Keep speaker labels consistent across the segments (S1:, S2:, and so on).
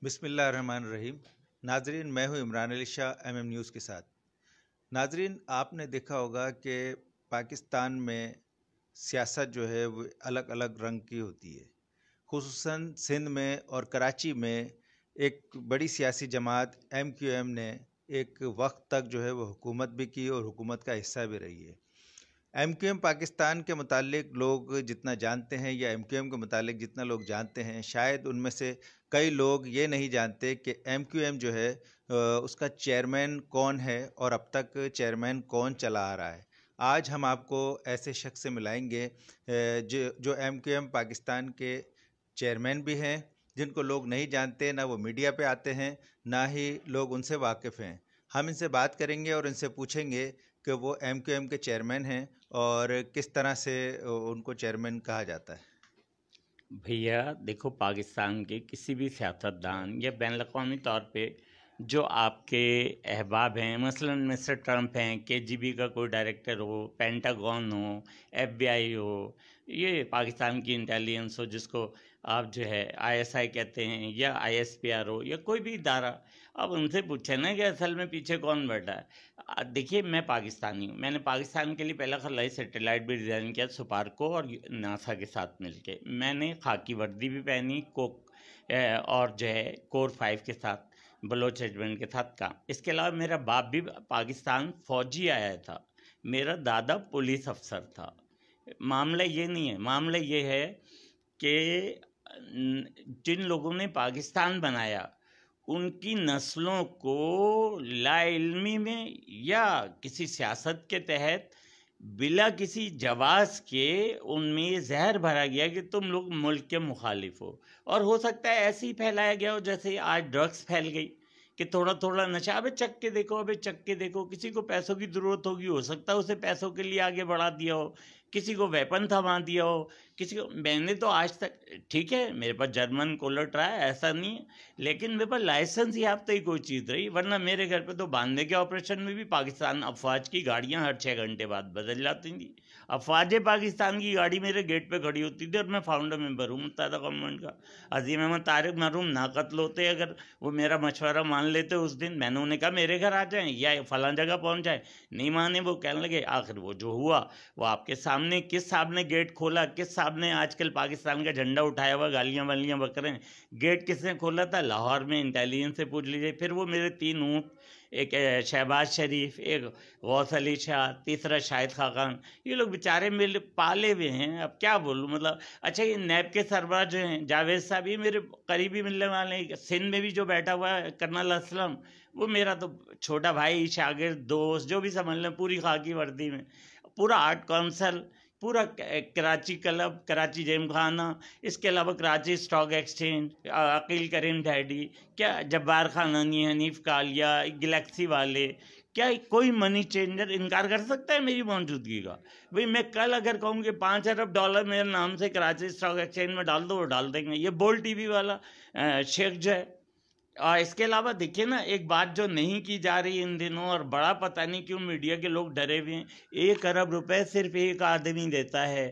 S1: بسم اللہ الرحمن الرحیم۔ ناظرین، میں ہوں عمران علی شاہ ایم نیوز کے ساتھ۔ ناظرین، آپ نے دیکھا ہوگا کہ پاکستان میں سیاست جو ہے وہ الگ الگ رنگ کی ہوتی ہے۔ خصوصاً سندھ میں اور کراچی میں ایک بڑی سیاسی جماعت ایم کیو ایم نے ایک وقت تک جو ہے وہ حکومت بھی کی اور حکومت کا حصہ بھی رہی ہے۔ ایم کیو ایم پاکستان کے متعلق لوگ جتنا جانتے ہیں یا ایم کیو ایم کے متعلق جتنا لوگ جانتے ہیں، شاید ان میں سے کئی لوگ یہ نہیں جانتے کہ ایم کیو ایم جو ہے اس کا چیئرمین کون ہے اور اب تک چیئرمین کون چلا آ رہا ہے۔ آج ہم آپ کو ایسے شخص سے ملائیں گے جو ایم کیو ایم پاکستان کے چیئرمین بھی ہیں، جن کو لوگ نہیں جانتے، نہ وہ میڈیا پہ آتے ہیں، نہ ہی لوگ ان سے واقف ہیں۔ ہم ان سے بات کریں گے اور ان سے پوچھیں گے کہ وہ ایم کیو ایم کے چیئرمین ہیں اور کس طرح سے ان کو چیئرمین کہا جاتا ہے۔
S2: بھیا دیکھو، پاکستان کے کسی بھی سیاستدان یا بین الاقوامی طور پہ جو آپ کے احباب ہیں، مثلاً مسٹر ٹرمپ ہیں، کے جی بی کا کوئی ڈائریکٹر ہو، پینٹاگون ہو، ایف بی آئی ہو، یہ پاکستان کی انٹیلیجنس ہو جس کو آپ جو ہے آئی ایس آئی کہتے ہیں، یا آئی ایس پی آر ہو، یا کوئی بھی ادارہ، آپ ان سے پوچھیں نا کہ اصل میں پیچھے کون بیٹھا ہے۔ دیکھیے، میں پاکستانی ہوں، میں نے پاکستان کے لیے پہلا خلائی سیٹلائٹ بھی ڈیزائن کیا سپارکو اور ناسا کے ساتھ مل کے۔ میں نے خاکی وردی بھی پہنی اور جو ہے کور 5 کے ساتھ بلوچ ریجمنٹ کے ساتھ کام۔ اس کے علاوہ میرا باپ بھی پاکستان فوجی آیا تھا، میرا دادا پولیس افسر تھا۔ معاملہ یہ نہیں ہے، معاملہ یہ ہے کہ جن لوگوں نے پاکستان بنایا ان کی نسلوں کو لا علمی میں یا کسی سیاست کے تحت بلا کسی جواز کے ان میں یہ زہر بھرا گیا کہ تم لوگ ملک کے مخالف ہو، اور ہو سکتا ہے ایسے ہی پھیلایا گیا ہو جیسے آج ڈرگس پھیل گئی کہ تھوڑا تھوڑا نشہ، ابے چک کے دیکھو، ابے چک کے دیکھو۔ کسی کو پیسوں کی ضرورت ہوگی، ہو سکتا ہے اسے پیسوں کے لیے آگے بڑھا دیا ہو، کسی کو ویپن تھما دیا ہو، کسی کو۔ میں نے تو آج تک، ٹھیک ہے میرے پاس جرمن کولٹ رہا ہے، ایسا نہیں ہے، لیکن میرے پاس لائسنس یافتہ ہی کوئی چیز رہی، ورنہ میرے گھر پہ تو باندھنے کے آپریشن میں بھی پاکستان افواج کی گاڑیاں ہر 6 گھنٹے بعد بدل جاتی تھیں۔ افواج پاکستان کی گاڑی میرے گیٹ پہ کھڑی ہوتی تھی، اور میں فاؤنڈر ممبر ہوں متحدہ گورنمنٹ کا۔ عظیم احمد طارق مرحوم نہ قتل ہوتے اگر وہ میرا مشورہ مان لیتے اس دن، میں نے انہیں کہا میرے گھر آ جائیں یا فلاں جگہ پہنچ جائیں، نہیں مانے، وہ کہنے لگے۔ آخر وہ جو ہوا وہ آپ کے سامنے، کس صاحب نے گیٹ کھولا، کس صاحب نے آج کل پاکستان کا جھنڈا اٹھایا ہوا گالیاں والیاں بک رہے ہیں، گیٹ کس نے کھولا تھا؟ لاہور میں انٹیلیجنس سے پوچھ لیجئے۔ پھر وہ میرے 3 اونٹ، ایک شہباز شریف، ایک غوث علی شاہ، تیسرا شاہد خاقان، یہ لوگ بیچارے میرے پالے ہوئے ہیں، اب کیا بولوں مطلب۔ اچھا، یہ نیب کے سربراہ جو ہیں جاوید صاحب، یہ میرے قریبی ملنے والے ہیں۔ سندھ میں بھی جو بیٹھا ہوا ہے کرنل اسلم، وہ میرا تو چھوٹا بھائی، شاگرد، دوست، جو بھی سمجھ لیں، پوری خاکی وردی میں۔ پورا آرٹ کونسل، پورا کراچی کلب، کراچی جیم خانہ، اس کے علاوہ کراچی اسٹاک ایکسچینج، عقیل کریم ڈیڈی، کیا جبار خانانی، حنیف کالیا، گلیکسی والے، کیا کوئی منی چینجر انکار کر سکتا ہے میری موجودگی کا؟ بھئی میں کل اگر کہوں کہ $5 ارب میرے نام سے کراچی اسٹاک ایکسچینج میں ڈال دو، وہ ڈال دیں گے۔ یہ بول ٹی وی والا شیخ جو ہے۔ اور اس کے علاوہ دیکھیں نا، ایک بات جو نہیں کی جا رہی ان دنوں، اور بڑا پتہ نہیں کیوں میڈیا کے لوگ ڈرے ہوئے ہیں، $1 ارب صرف ایک آدمی دیتا ہے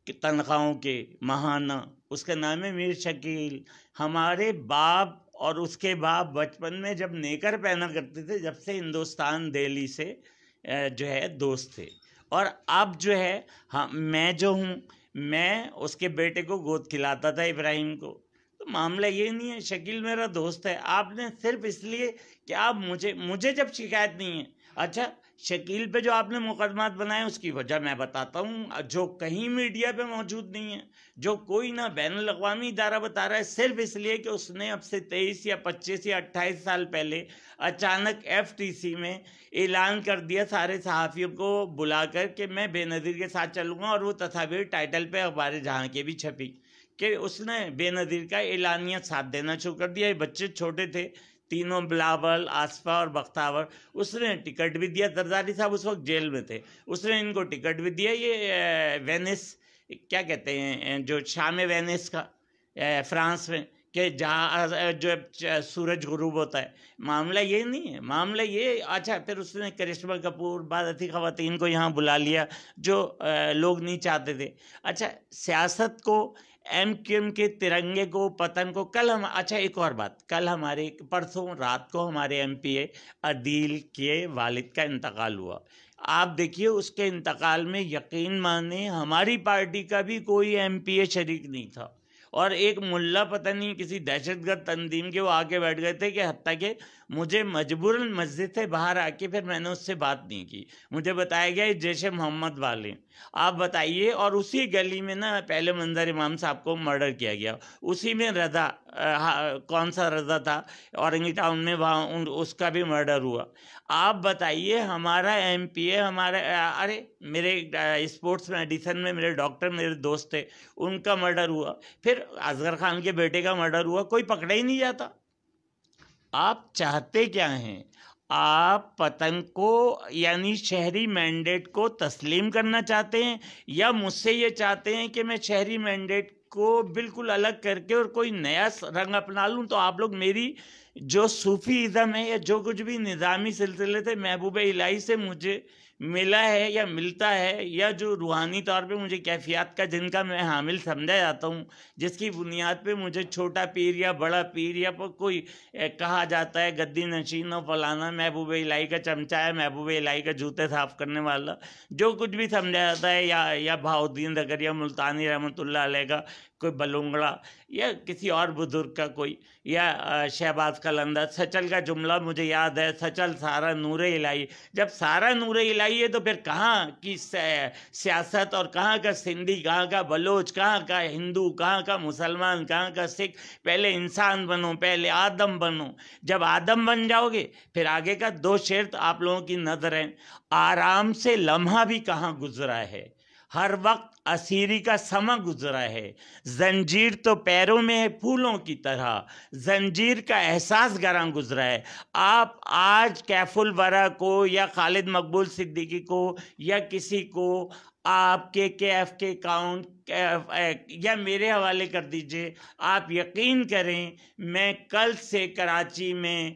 S2: کہ تنخواہوں کے ماہانہ، اس کا نام ہے میر شکیل۔ ہمارے باپ اور اس کے باپ بچپن میں جب نیکر پہنا کرتے تھے، جب سے ہندوستان دہلی سے جو ہے دوست تھے، اور اب جو ہے میں جو ہوں، میں اس کے بیٹے کو گود کھلاتا تھا، ابراہیم کو۔ تو معاملہ یہ نہیں ہے، شکیل میرا دوست ہے۔ آپ نے صرف اس لیے کہ آپ مجھے جب شکایت نہیں ہے، اچھا شکیل پہ جو آپ نے مقدمات بنائے اس کی وجہ میں بتاتا ہوں، جو کہیں میڈیا پہ موجود نہیں ہے، جو کوئی نہ بین الاقوامی ادارہ بتا رہا ہے، صرف اس لیے کہ اس نے اب سے 23 یا 25 یا 28 سال پہلے اچانک ایف ٹی سی میں اعلان کر دیا سارے صحافیوں کو بلا کر کہ میں بے نظیر کے ساتھ چلوں گا، اور وہ تصاویر ٹائٹل پہ اخبار جہاں کے بھی چھپی کہ اس نے بے نظیر کا اعلانیہ ساتھ دینا شروع کر دیا۔ یہ بچے چھوٹے تھے تینوں، بلاول، آصفہ اور بختاور، اس نے ٹکٹ بھی دیا۔ زرداری صاحب اس وقت جیل میں تھے، اس نے ان کو ٹکٹ بھی دیا۔ یہ وینس، کیا کہتے ہیں جو شام وینس کا، فرانس میں، کہ جہاں جو سورج غروب ہوتا ہے۔ معاملہ یہ نہیں ہے، معاملہ یہ، اچھا پھر اس نے کرشمہ کپور، بعض ایسی خواتین کو یہاں بلا لیا جو لوگ نہیں چاہتے تھے۔ اچھا، سیاست کو ایم کیو ایم کے ترنگے کو، پتن کو. کل ہم اچھا ایک اور بات، کل ہمارے پرسوں رات کو ہمارے ایم پی اے عدیل کے والد کا انتقال ہوا. آپ دیکھیے اس کے انتقال میں یقین مانیں ہماری پارٹی کا بھی کوئی ایم پی اے شریک نہیں تھا، اور ایک ملا پتہ نہیں کسی دہشت گرد تنظیم کے وہ آ کے بیٹھ گئے تھے کہ حتیٰ کہ مجھے مجبوراً مسجد سے باہر آ کے پھر میں نے اس سے بات نہیں کی. مجھے بتایا گیا یہ جیش محمد والے. آپ بتائیے. اور اسی گلی میں نا پہلے منظر امام صاحب کو مرڈر کیا گیا، اسی میں رضا کون سا رضا تھا اورنگی ٹاؤن میں، وہاں اس کا بھی مرڈر ہوا. آپ بتائیے ہمارا ایم پی اے ہمارا ارے میرے اسپورٹس میڈیسن میں میرے ڈاکٹر میرے دوست تھے، ان کا مرڈر ہوا. پھر اصغر خان کے بیٹے کا مرڈر ہوا، کوئی پکڑا ہی نہیں جاتا. آپ چاہتے کیا ہیں؟ آپ پتن کو یعنی شہری مینڈیٹ کو تسلیم کرنا چاہتے ہیں، یا مجھ سے یہ چاہتے ہیں کہ میں شہری مینڈیٹ کو بالکل الگ کر کے اور کوئی نیا رنگ اپنا لوں؟ تو آپ لوگ میری جو صوفی ازم ہے یا جو کچھ بھی نظامی سلسلے تھے محبوب الہی سے مجھے ملا ہے یا ملتا ہے، یا جو روحانی طور پہ مجھے کیفیات کا جن کا میں حامل سمجھا جاتا ہوں، جس کی بنیاد پہ مجھے چھوٹا پیر یا بڑا پیر یا کوئی کہا جاتا ہے گدی نشین و فلانا محبوب الہی کا چمچہ ہے، محبوب الہی کا جوتے صاف کرنے والا، جو کچھ بھی سمجھا جاتا ہے، یا بہاؤدین زکریا ملتانی رحمۃ اللہ علیہ کا کوئی بلونگڑا، یا کسی اور بزرگ کا کوئی، یا شہباز قلندر. سچل کا جملہ مجھے یاد ہے، سچل سارا نور الہی. جب سارا نور الہی ہے تو پھر کہاں کی سیاست اور کہاں کا سندھی، کہاں کا بلوچ، کہاں کا ہندو، کہاں کا مسلمان، کہاں کا سکھ؟ پہلے انسان بنو، پہلے آدم بنو. جب آدم بن جاؤ گے پھر آگے کا 2 شعر تو آپ لوگوں کی نظر ہیں. آرام سے لمحہ بھی کہاں گزرا ہے، ہر وقت اسیری کا سما گزرا ہے. زنجیر تو پیروں میں ہے پھولوں کی طرح، زنجیر کا احساس گراں گزرا ہے. آپ آج کیف الورا کو یا خالد مقبول صدیقی کو یا کسی کو آپ کے ایف کے اکاؤنٹ یا میرے حوالے کر دیجئے. آپ یقین کریں میں کل سے کراچی میں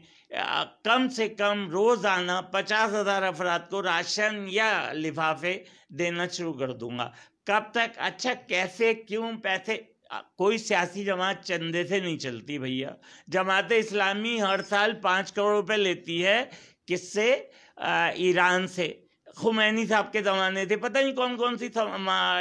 S2: کم سے کم روزانہ 50,000 افراد کو راشن یا لفافے دینا شروع کر دوں گا. کب تک؟ اچھا کیسے، کیوں، پیسے؟ کوئی سیاسی جماعت چندے سے نہیں چلتی بھیا. جماعت اسلامی ہر سال 5 کروڑ روپے لیتی ہے. کس سے؟ ایران سے. خمینی صاحب کے زمانے تھے، پتہ نہیں کون کون سی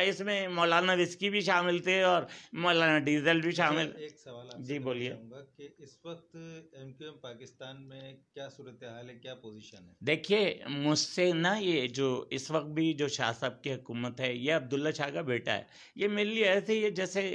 S2: اس میں مولانا وسکی بھی شامل تھے اور مولانا ڈیزل بھی شامل.
S1: ایک سوال آپ سے
S2: جی بولیے.
S1: چاہوں گا کہ اس وقت ایم کیو ایم پاکستان میں کیا صورتحال ہے، کیا پوزیشن ہے؟
S2: دیکھیے مجھ سے نا یہ جو اس وقت بھی جو شاہ صاحب کی حکومت ہے، یہ عبداللہ شاہ کا بیٹا ہے. یہ میرے لیے ایسے ہی ہے جیسے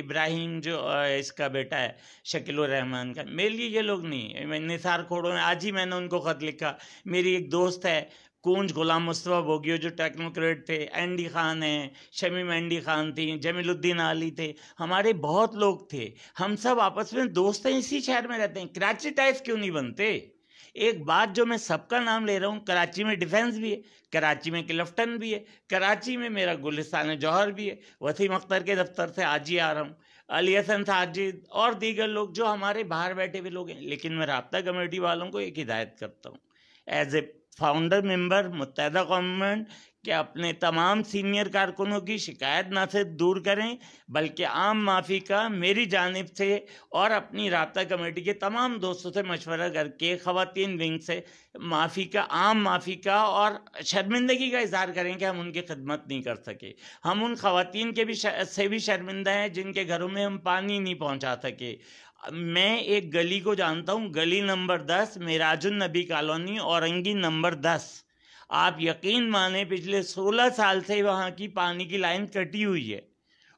S2: ابراہیم جو اس کا بیٹا ہے شکیل الرحمان کا. میرے لیے یہ لوگ نہیں. میں نثار کھوڑوں میں آج ہی میں نے ان کو خط لکھا. میری ایک دوست ہے کونج غلام مصطفیٰ بوگیو جو ٹیکنوکریٹ تھے، اینڈی خان ہیں، شمیم اینڈی خان تھیں، جمیل الدین علی تھے، ہمارے بہت لوگ تھے. ہم سب آپس میں دوست ہیں، اسی شہر میں رہتے ہیں. کراچی ٹائپ کیوں نہیں بنتے؟ ایک بات جو میں سب کا نام لے رہا ہوں، کراچی میں ڈیفنس بھی ہے، کراچی میں کلفٹن بھی ہے، کراچی میں میرا گلستان جوہر بھی ہے. وسیم اختر کے دفتر سے آج ہی آ رہا ہوں. علی حسن ساجد اور دیگر لوگ جو ہمارے باہر بیٹھے ہوئے لوگ ہیں. لیکن میں رابطہ کمیٹی والوں کو ایک ہدایت کرتا ہوں ایز اے فاؤنڈر ممبر متحدہ گورنمنٹ کہ اپنے تمام سینئر کارکنوں کی شکایت نہ صرف دور کریں بلکہ عام معافی کا میری جانب سے اور اپنی رابطہ کمیٹی کے تمام دوستوں سے مشورہ کر کے خواتین ونگ سے معافی کا، عام معافی کا اور شرمندگی کا اظہار کریں کہ ہم ان کی خدمت نہیں کر سکے. ہم ان خواتین کے بھی سے بھی شرمندہ ہیں جن کے گھروں میں ہم پانی نہیں پہنچا سکے. میں ایک گلی کو جانتا ہوں، گلی نمبر 10 معراج النبی کالونی، اورنگی نمبر 10. آپ یقین مانیں پچھلے 16 سال سے وہاں کی پانی کی لائن کٹی ہوئی ہے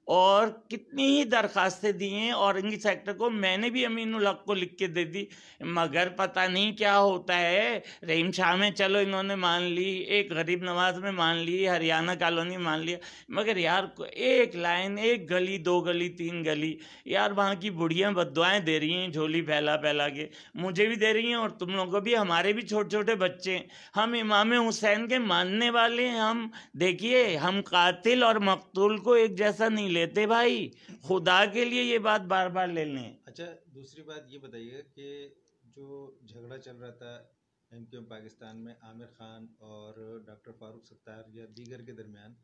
S2: اور کتنی ہی درخواستیں دی ہیں اورنگی سیکٹر کو. میں نے بھی امین الحق کو لکھ کے دے دی، مگر پتہ نہیں کیا ہوتا ہے. رحیم شاہ میں چلو انہوں نے مان لی، ایک غریب نواز میں مان لی، ہریانہ کالونی مان لیا، مگر یار ایک لائن، ایک گلی، 2 گلی، 3 گلی، یار وہاں کی بڑھیاں بددعائیں دے رہی ہیں جھولی پھیلا پھیلا کے. مجھے بھی دے رہی ہیں اور تم لوگوں کو بھی. ہمارے بھی چھوٹے چھوٹے بچے ہیں. ہم امام حسین کے ماننے والے ہیں. ہم دیکھیے ہم قاتل اور مقتول کو ایک جیسا نہیں لیتے بھائی، خدا کے لیے یہ بات بار بار لے لیں.
S1: اچھا دوسری بات یہ بتائیے کہ جو جھگڑا چل رہا تھا ایم کیو ایم پاکستان میں عامر خان اور ڈاکٹر فاروق ستار یا دیگر کے درمیان،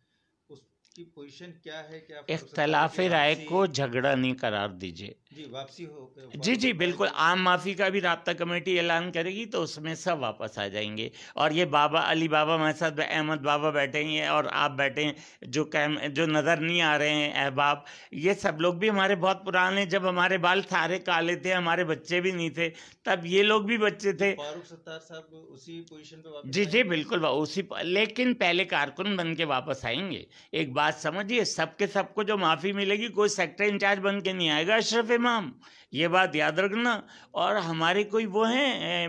S1: اس کی پوزیشن کیا ہے کہ آپ
S2: اختلاف رائے کو جھگڑا نہیں قرار دیجیے.
S1: جی واپسی ہو
S2: جی بالکل. عام معافی کا بھی رابطہ کمیٹی اعلان کرے گی تو اس میں سب واپس آ جائیں گے. اور یہ بابا علی بابا ہمارے ساتھ احمد بابا بیٹھے ہیں اور آپ بیٹھے ہیں جو نظر نہیں آ رہے ہیں احباب, یہ سب لوگ بھی ہمارے بہت پرانے. جب ہمارے بال سارے کالے تھے, ہمارے بچے بھی نہیں تھے, تب یہ لوگ بھی بچے تھے.
S1: فاروق ستار صاحب اسی پوزیشن پہ واپس
S2: جی بالکل اسی, لیکن پہلے کارکن بن کے واپس آئیں گے. ایک بات سمجھیے, سب کے سب کو جو معافی ملے گی, کوئی سیکٹر انچارج بن کے نہیں آئے گا اشرف امام, یہ بات یاد رکھنا. اور ہمارے کوئی وہ ہیں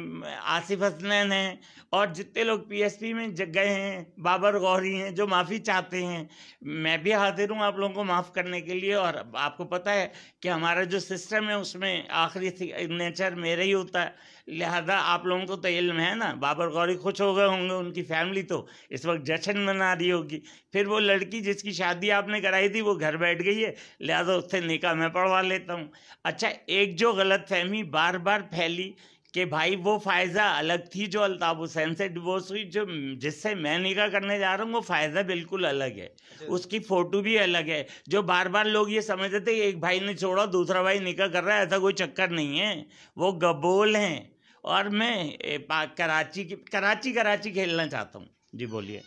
S2: آصف حسنین ہیں, اور جتنے لوگ پی ایس پی میں گئے ہیں, بابر غوری ہیں, جو معافی چاہتے ہیں. میں بھی حاضر ہوں آپ لوگوں کو معاف کرنے کے لیے. اور آپ کو پتہ ہے کہ ہمارا جو سسٹم ہے اس میں آخری سگنیچر میرا ہی ہوتا ہے, لہذا آپ لوگوں کو تو علم ہے نا. بابر غوری خوش ہو گئے ہوں گے, ان کی فیملی تو اس وقت جشن منا رہی ہوگی. پھر وہ لڑکی جس کی شادی آپ نے کرائی تھی وہ گھر بیٹھ گئی ہے, لہذا اس سے نکاح میں پڑھوا لیتا ہوں. اچھا, ایک جو غلط فہمی بار بار پھیلی کہ بھائی وہ فائزہ الگ تھی جو الطاف حسین سے ڈیورس ہوئی, جو جس سے میں نکاح کرنے جا رہا ہوں وہ فائزہ بالکل الگ ہے, اس کی فوٹو بھی الگ ہے. جو بار بار لوگ یہ سمجھتے تھے کہ ایک بھائی نے چھوڑا دوسرا بھائی نکاح کر رہا ہے, ایسا کوئی چکر نہیں ہے, وہ گبول ہیں. اور میں کراچی کھیلنا چاہتا ہوں. جی بولیے.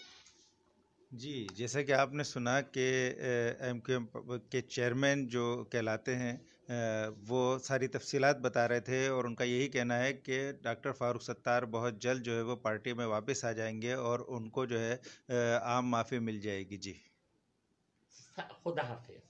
S1: جی جیسا کہ آپ نے سنا کہ ایم کیو ایم کے چیئرمین جو کہلاتے ہیں وہ ساری تفصیلات بتا رہے تھے, اور ان کا یہی کہنا ہے کہ ڈاکٹر فاروق ستار بہت جلد جو ہے وہ پارٹی میں واپس آ جائیں گے اور ان کو جو ہے عام معافی مل جائے گی. جی
S2: خدا حافظ.